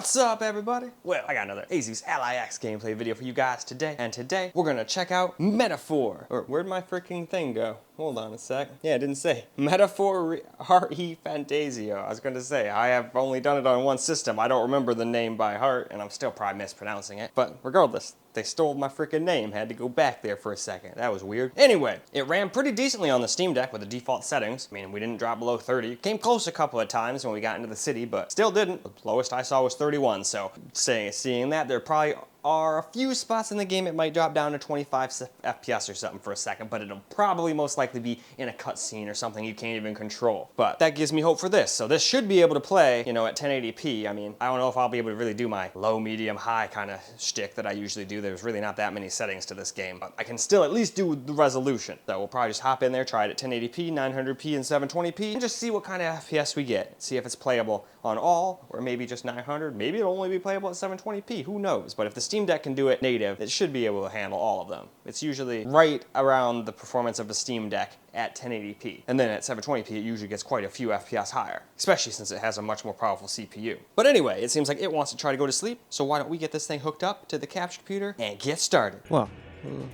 What's up, everybody? Well, I got another Asus LIX gameplay video for you guys today, and today we're gonna check out Metaphor. Or where'd my freaking thing go? Hold on a sec. Yeah, it didn't say. Metaphor ReFantazio. I was gonna say, I have only done it on one system. I don't remember the name by heart, and I'm still probably mispronouncing it. But regardless, they stole my freaking name. Had to go back there for a second. That was weird. Anyway, it ran pretty decently on the Steam Deck with the default settings. I mean, we didn't drop below 30. Came close a couple of times when we got into the city, but still didn't. The lowest I saw was 31, so seeing that, there probably are a few spots in the game it might drop down to 25 FPS or something for a second, but it'll probably most likely be in a cutscene or something you can't even control. But that gives me hope for this. So this should be able to play, you know, at 1080p. I mean, I don't know if I'll be able to really do my low, medium, high kind of shtick that I usually do. There's really not that many settings to this game, but I can still at least do the resolution. So we'll probably just hop in there, try it at 1080p, 900p, and 720p, and just see what kind of FPS we get. See if it's playable on all, or maybe just 900. Maybe it'll only be playable at 720p, who knows? But if the Steam Deck can do it native, it should be able to handle all of them. It's usually right around the performance of a Steam Deck at 1080p. And then at 720p, it usually gets quite a few FPS higher, especially since it has a much more powerful CPU. But anyway, it seems like it wants to try to go to sleep, so why don't we get this thing hooked up to the capture computer and get started? Well,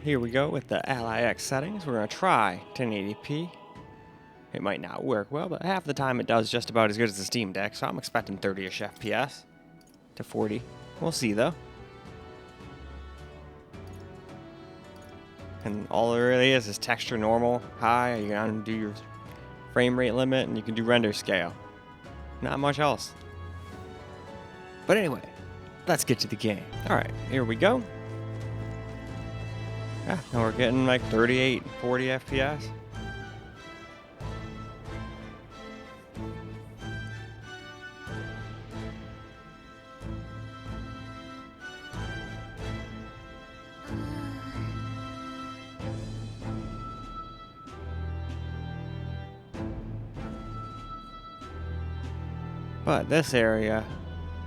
here we go with the LIX settings. We're gonna try 1080p. It might not work well, but half the time it does just about as good as the Steam Deck, so I'm expecting 30-ish FPS to 40. We'll see though. And all it really is texture normal, high. You can do your frame rate limit, and you can do render scale. Not much else. But anyway, let's get to the game. All right, here we go. Yeah, and we're getting like 38, 40 FPS. But this area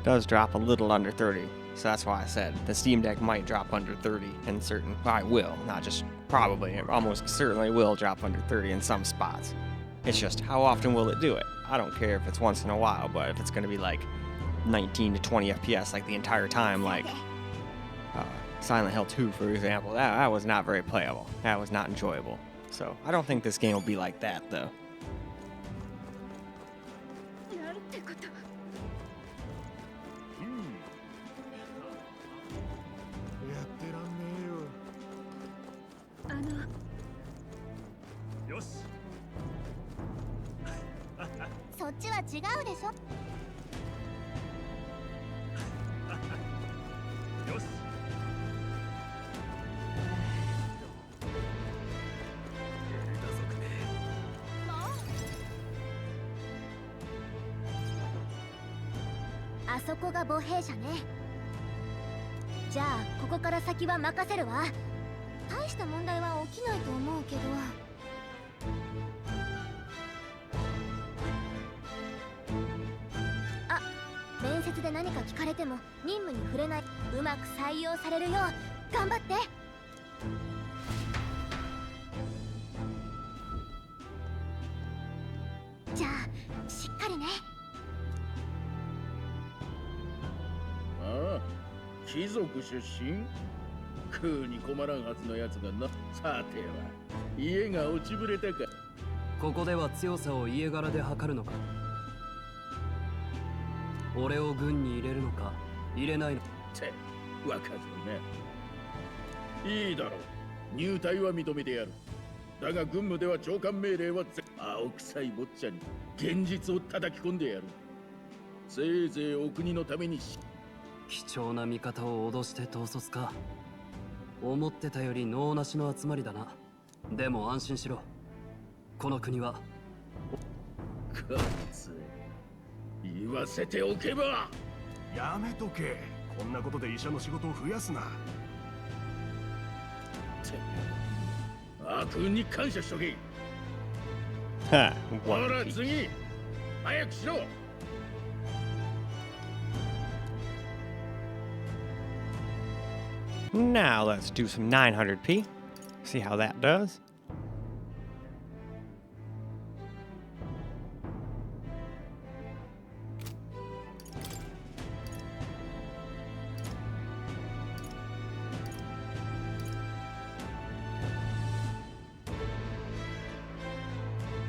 does drop a little under 30, so that's why I said the Steam Deck might drop under 30 in certain, I will, not just probably, it almost certainly will drop under 30 in some spots. It's just, how often will it do it? I don't care if it's once in a while, but if it's gonna be like 19 to 20 FPS like the entire time, like Silent Hill 2, for example, that was not very playable. That was not enjoyable. So I don't think this game will be like that, though.あそこが母兵舎ね。じゃあここから先は任せるわ。大した問題は起きないと思うけど。あ、面接で何か聞かれても任務に触れない。うまく採用されるよう頑張って。じゃあしっかりね。貴族出身？食うに困らんはずのやつがな。さては家が落ちぶれたか。ここでは強さを家柄で測るのか。俺を軍に入れるのか入れないのか。ってわかるな。いいだろう。入隊は認めてやる。だが軍務では長官命令は青臭い坊ちゃんに現実を叩き込んでやる。せいぜいお国のために貴重な味方を脅して統率か。思ってたより能なしの集まりだな。でも安心しろ。この国はかつ言わせておけば。やめとけ。こんなことで医者の仕事を増やすな。悪運に感謝しとけ。Ha, ほら次早くしろ。Now let's do some 900p. See how that does.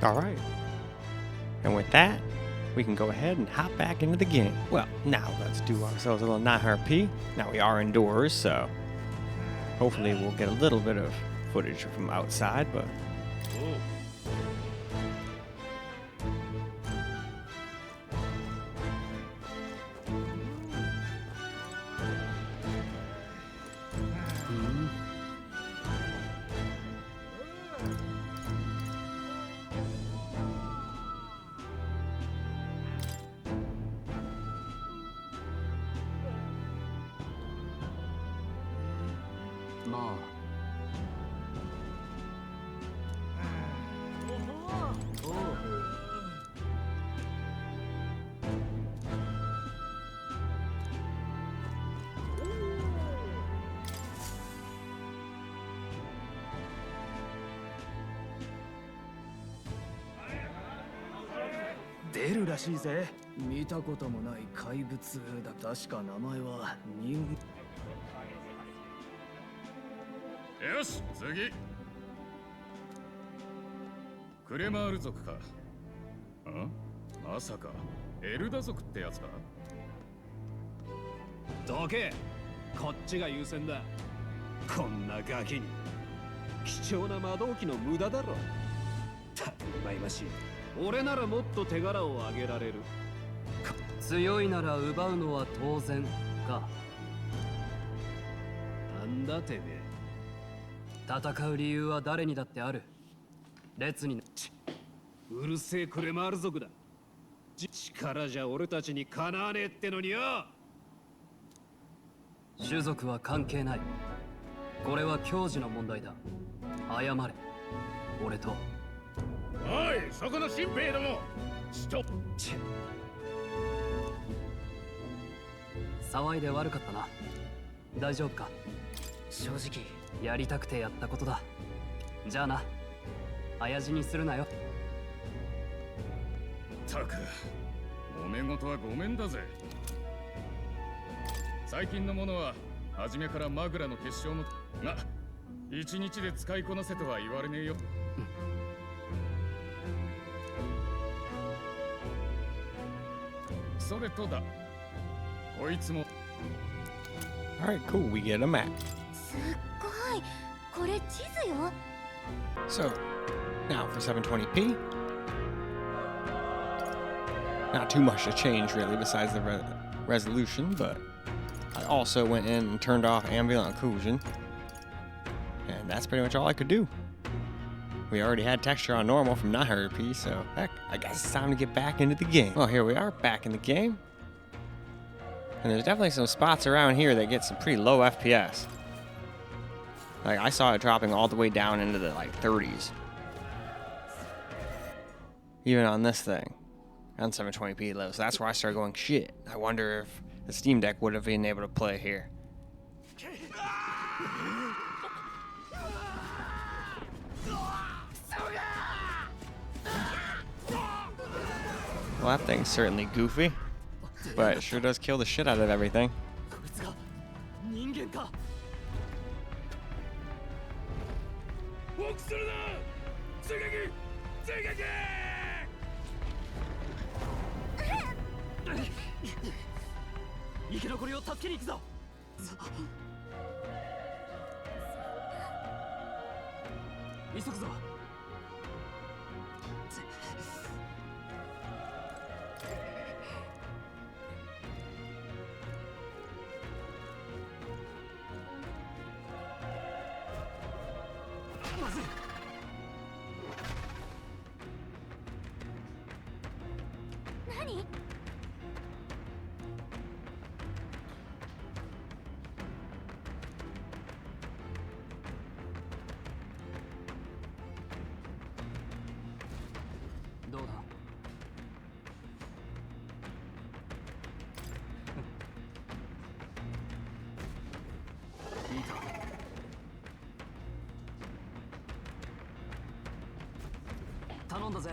All right. And with that, we can go ahead and hop back into the game. Well, now let's do ourselves a little 900p. Now we are indoors, so hopefully we'll get a little bit of footage from outside, butまあ出るらしいぜ。見たこともない怪物だ。確か名前は人よし、次。クレマール族か。まさかエルダ族ってやつか。どけ。こっちが優先だ。こんなガキに貴重な魔導機の無駄だろ。たまいましい。俺ならもっと手柄をあげられる。強いなら奪うのは当然か。なんだてめえ。戦う理由は誰にだってある。列にうるせえクレマール族だ。力じゃ俺たちにかなわねえってのによ。種族は関係ない。これは矜持の問題だ。謝れ。俺と。おい、そこの新兵ども。ストップ。騒いで悪かったな。大丈夫か。正直やりたくてやったことだ。じゃあな。親父にするなよ。たく、揉め事はごめんだぜ。最近のものは初めからマグラの結晶もな、一日で使いこなせとは言われねえよ。それとだ、こいつも。all right, cool. We get a map. すっごい。これ地図よ。 So now for 720p. Not too much to change really besides the resolution, but I also went in and turned off ambient occlusion, and that's pretty much all I could do. We already had texture on normal from 900p, so heck, I guess it's time to get back into the game. Well, here we are, back in the game. And there's definitely some spots around here that get some pretty low FPS. Like, I saw it dropping all the way down into the, 30s. Even on this thing. On 720p low. So that's where I started going, shit, I wonder if the Steam Deck would have been able to play here. Well, that thing's certainly goofy, but it sure does kill the shit out of everything. こいつが人間か。ボクするな。追撃。追撃。生き残りを助けに行くぞ。急ぐぞ。まずい。何？どうだ。いいか。頼んだぜ。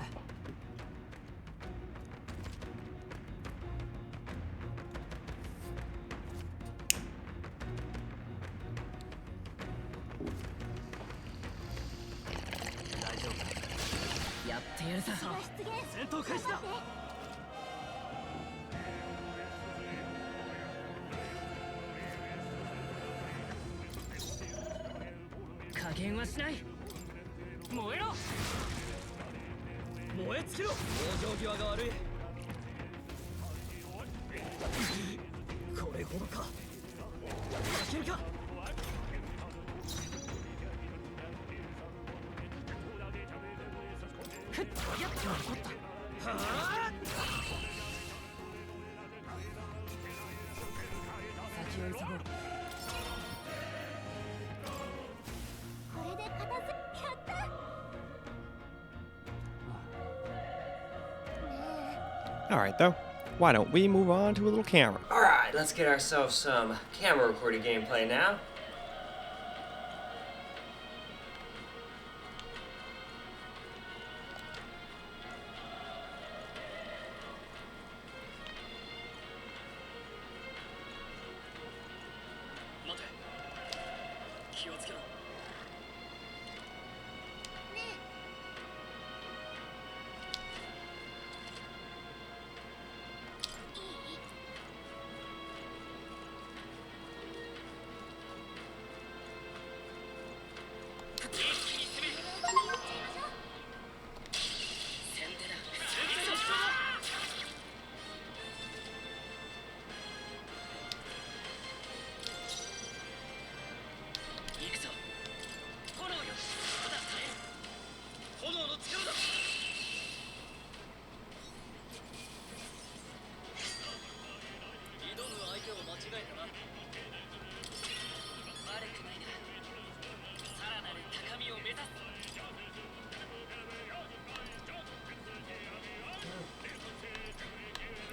大丈夫だ。やって戦闘開始だ。加減はしない。燃えろ。燃え尽きろ。往生際が悪い。これほどか。いけるか。ふっ、やっては怒った。はあ。先を急ごう。これで片付やった。Alright though, why don't we move on to a little camera? Alright, let's get ourselves some camera recorded gameplay now.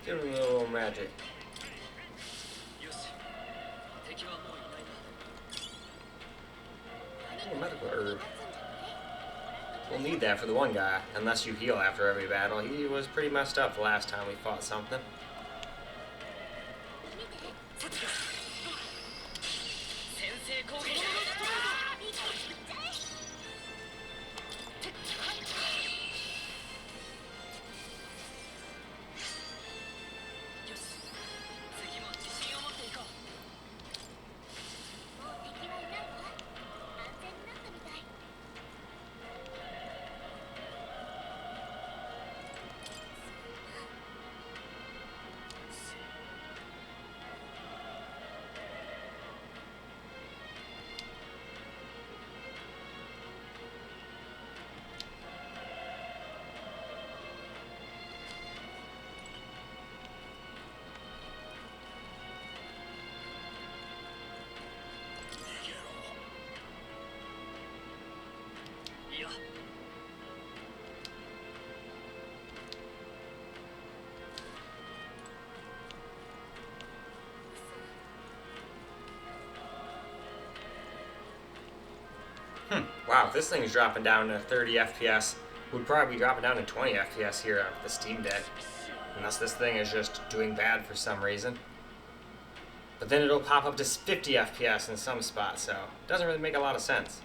Give him a little magic. Oh, medical herb. We'll need that for the one guy, unless you heal after every battle. He was pretty messed up the last time we fought something. Wow, if this thing's dropping down to 30 FPS, we'd probably be dropping down to 20 FPS here on the Steam Deck. Unless this thing is just doing bad for some reason. But then it'll pop up to 50 FPS in some spots, so it doesn't really make a lot of sense.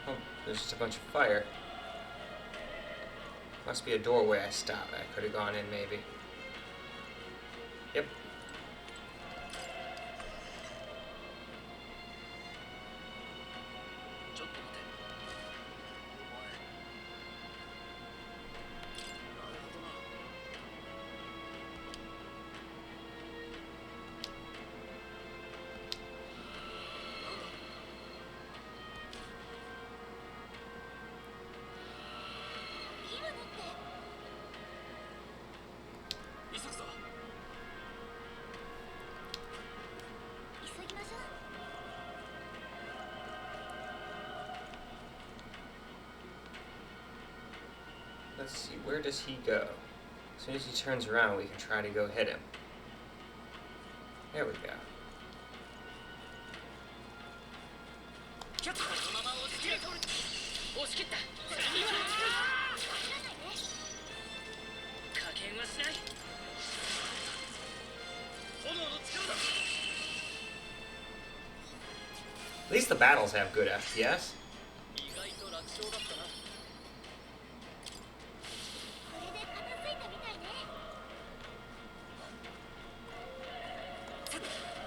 Oh, there's just a bunch of fire. Must be a doorway I stopped. I could have gone in, maybe. Yep. Let's see, where does he go? As soon as he turns around, we can try to go hit him. There we go. At least the battles have good FPS.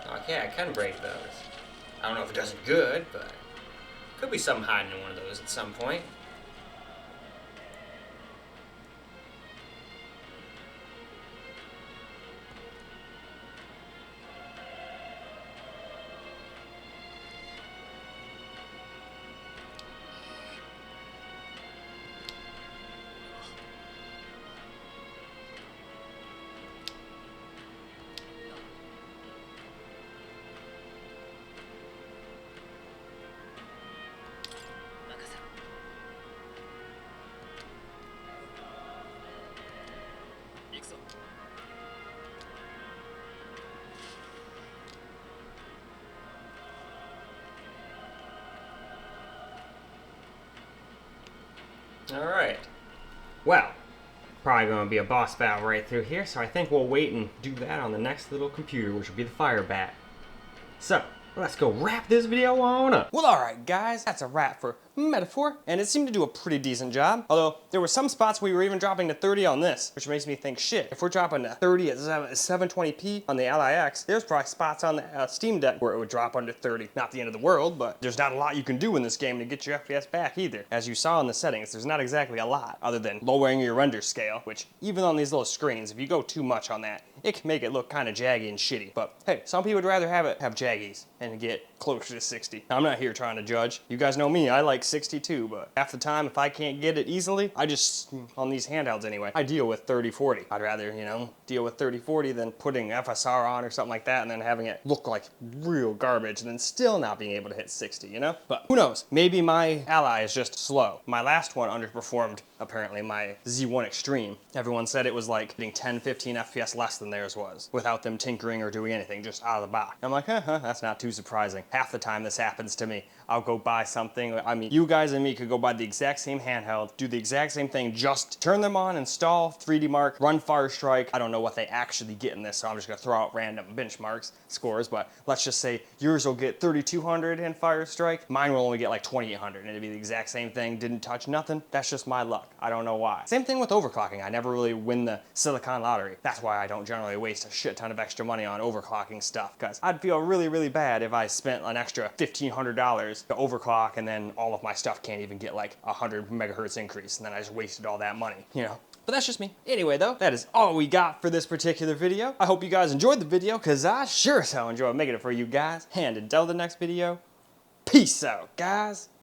Okay, I can break those. I don't know if it does it good, but could be something hiding in one of those at some point. Alright. Well, probably going to be a boss battle right through here, so I think we'll wait and do that on the next little computer, which will be the Fire Bat. So, let's go wrap this video on up. Well, alright guys, that's a wrap for Metaphor, and it seemed to do a pretty decent job. Although, there were some spots we were even dropping to 30 on this, which makes me think, shit, if we're dropping to 30 at 720p on the LIX, there's probably spots on the Steam Deck where it would drop under 30. Not the end of the world, but there's not a lot you can do in this game to get your FPS back either. As you saw in the settings, there's not exactly a lot, other than lowering your render scale, which even on these little screens, if you go too much on that, it can make it look kind of jaggy and shitty. But hey, some people would rather have jaggies and get closer to 60. Now, I'm not here trying to judge. You guys know me, I like 62, but half the time, if I can't get it easily, I just, on these handhelds anyway, I deal with 3040. I'd rather, you know, deal with 3040 than putting FSR on or something like that and then having it look like real garbage and then still not being able to hit 60, you know? But who knows? Maybe my Ally is just slow. My last one underperformed, apparently, my Z1 Extreme. Everyone said it was like getting 10, 15 FPS less than theirs was without them tinkering or doing anything, just out of the box. I'm like, that's not too surprising. Half the time this happens to me. I'll go buy something. I mean, you guys and me could go buy the exact same handheld, do the exact same thing, just turn them on, install 3D Mark, run Firestrike. I don't know what they actually get in this, so I'm just gonna throw out random benchmarks, scores, but let's just say yours will get 3200 in Firestrike, mine will only get like 2800, and it'd be the exact same thing, didn't touch nothing. That's just my luck. I don't know why. Same thing with overclocking. I never really win the silicon lottery. That's why I don't generally waste a shit ton of extra money on overclocking stuff, because I'd feel really, really bad if I spent an extra $1,500 to overclock and then all of my stuff can't even get like 100 megahertz increase, and then I just wasted all that money, you know? But that's just me. Anyway though, that is all we got for this particular video. I hope you guys enjoyed the video, because I sure as hell enjoyed making it for you guys. And until the next video, peace out, guys.